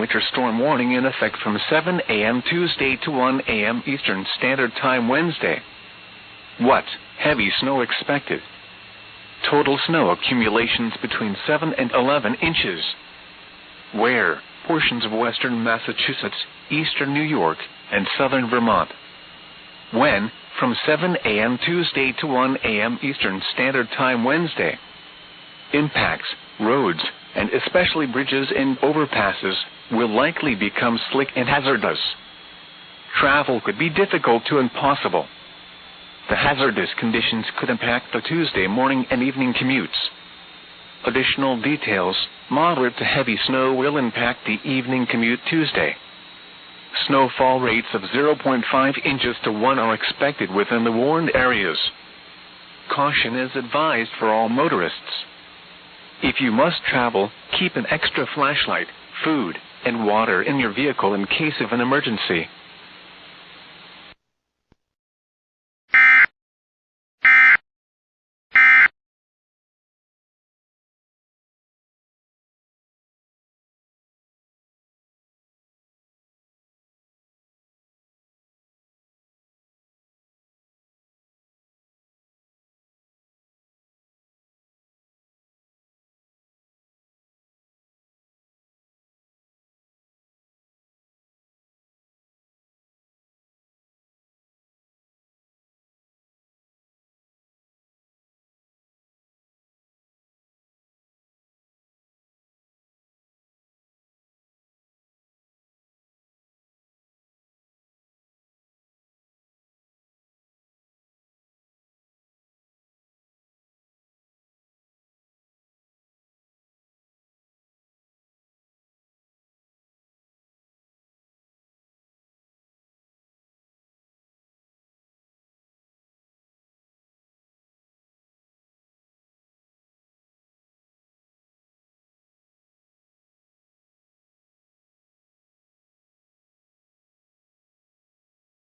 winter storm warning in effect from 7 a.m. Tuesday to 1 a.m. Eastern Standard Time Wednesday. What? Heavy snow expected. Total snow accumulations between 7 and 11 inches. Where? Portions of western Massachusetts, eastern New York, and southern Vermont. When? From 7 a.m. Tuesday to 1 a.m. Eastern Standard Time Wednesday. Impacts, roads, and especially bridges and overpasses, will likely become slick and hazardous. Travel could be difficult to impossible. The hazardous conditions could impact the Tuesday morning and evening commutes. Additional details: moderate to heavy snow will impact the evening commute Tuesday. Snowfall rates of 0.5 inches to 1 are expected within the warned areas. Caution is advised for all motorists. If you must travel, keep an extra flashlight, food, and water in your vehicle in case of an emergency.